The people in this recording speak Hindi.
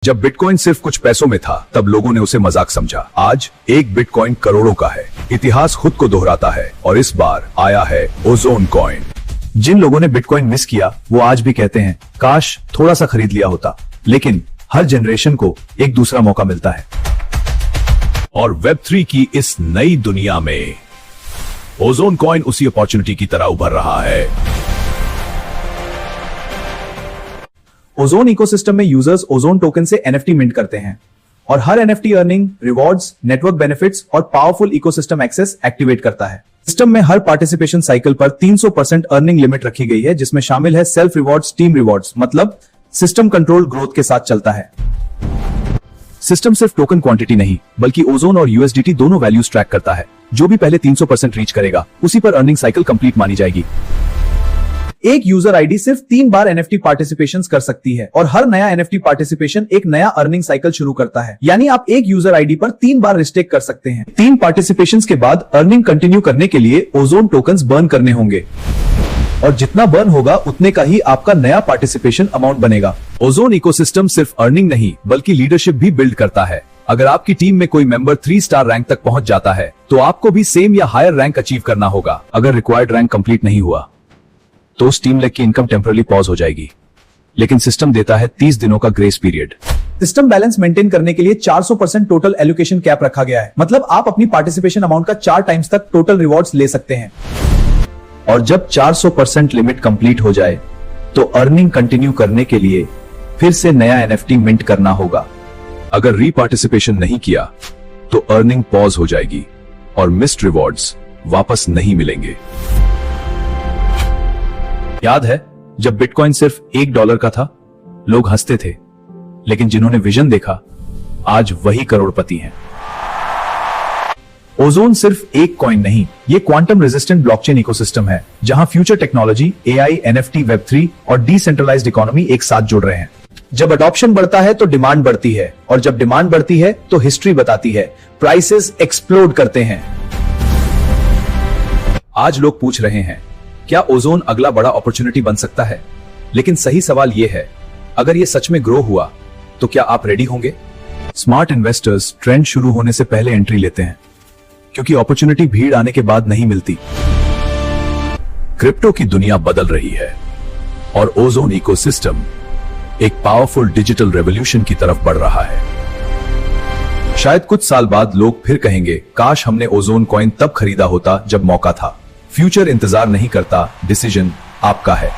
जब बिटकॉइन सिर्फ कुछ पैसों में था तब लोगों ने उसे मजाक समझा। आज एक बिटकॉइन करोड़ों का है। इतिहास खुद को दोहराता है और इस बार आया है ओजोन कॉइन। जिन लोगों ने बिटकॉइन मिस किया वो आज भी कहते हैं काश थोड़ा सा खरीद लिया होता। लेकिन हर जनरेशन को एक दूसरा मौका मिलता है। और वेब3 की इस नई दुनिया में ओजोन कॉइन उसी अपॉर्चुनिटी की तरह उभर रहा है। ओजोन इकोसिस्टम में यूजर्स ओजोन टोकन से एनएफटी मिंट करते हैं और हर NFT earning, rewards, network benefits और पावरफुल इकोसिस्टम एक्सेस एक्टिवेट करता है। सिस्टम में हर पार्टिसिपेशन साइकिल पर 300% अर्निंग लिमिट रखी गई है, जिसमें शामिल है सेल्फ रिवॉर्ड्स, टीम रिवॉर्ड्स, मतलब सिस्टम कंट्रोल ग्रोथ के साथ चलता है। सिस्टम सिर्फ टोकन क्वांटिटी नहीं बल्कि ओजोन और यूएसडीटी दोनों वैल्यूज ट्रैक करता है। जो भी पहले 300% रीच करेगा उसी पर अर्निंग साइकिल कंप्लीट मानी जाएगी। एक यूजर आईडी सिर्फ 3 बार एनएफटी पार्टिसिपेशन कर सकती है और हर नया एनएफटी पार्टिसिपेशन एक नया अर्निंग साइकिल शुरू करता है। यानी आप एक यूजर आईडी पर 3 बार रिस्टेक कर सकते हैं। 3 पार्टिसिपेशंस के बाद अर्निंग कंटिन्यू करने के लिए ओजोन टोकन्स बर्न करने होंगे और जितना बर्न होगा उतने का ही आपका नया पार्टिसिपेशन अमाउंट बनेगा। ओजोन इकोसिस्टम सिर्फ अर्निंग नहीं बल्कि लीडरशिप भी बिल्ड करता है। अगर आपकी टीम में कोई मेंबर 3 स्टार रैंक तक पहुंच जाता है तो आपको भी सेम या हायर रैंक अचीव करना होगा। अगर रिक्वायर्ड रैंक कंप्लीट नहीं हुआ तो उस टीम लेग की इनकम टेम्पररी पॉज हो जाएगी। लेकिन सिस्टम देता है 30 दिनों का grace period. System balance maintain करने के लिए 400% टोटल एलोकेशन कैप रखा गया है। मतलब आप अपनी पार्टिसिपेशन अमाउंट का 4 टाइम्स तक टोटल रिवॉर्ड्स ले सकते हैं। और जब 400% लिमिट कंप्लीट हो जाए तो अर्निंग कंटिन्यू करने के लिए फिर से नया एनएफटी मिंट करना होगा। अगर रीपार्टिसिपेशन नहीं किया तो अर्निंग पॉज हो जाएगी और मिस्ड रिवॉर्ड्स वापस नहीं मिलेंगे। याद है जब बिटकॉइन सिर्फ $1 का था, लोग हंसते थे, लेकिन जिन्होंने विजन देखा आज वही करोड़पति हैं। ओजोन सिर्फ एक कॉइन नहीं, ये क्वांटम रेजिस्टेंट ब्लॉकचेन इकोसिस्टम है जहां future technology, AI, NFT, Web3 और डिसेंट्रलाइज्ड इकोनॉमी एक साथ जुड़ रहे हैं। जब अडॉप्शन बढ़ता है तो डिमांड बढ़ती है और जब डिमांड बढ़ती है तो हिस्ट्री बताती है प्राइसेस एक्सप्लोड करते हैं। आज लोग पूछ रहे हैं क्या ओजोन अगला बड़ा अपॉर्चुनिटी बन सकता है? लेकिन सही सवाल यह है, अगर यह सच में ग्रो हुआ तो क्या आप रेडी होंगे? स्मार्ट इन्वेस्टर्स ट्रेंड शुरू होने से पहले एंट्री लेते हैं क्योंकि अपॉर्चुनिटी भीड़ आने के बाद नहीं मिलती। क्रिप्टो की दुनिया बदल रही है और ओजोन इकोसिस्टम एक पावरफुल डिजिटल रेवोल्यूशन की तरफ बढ़ रहा है। शायद कुछ साल बाद लोग फिर कहेंगे काश हमने ओजोन कॉइन तब खरीदा होता जब मौका था। फ्यूचर इंतजार नहीं करता, डिसीजन आपका है।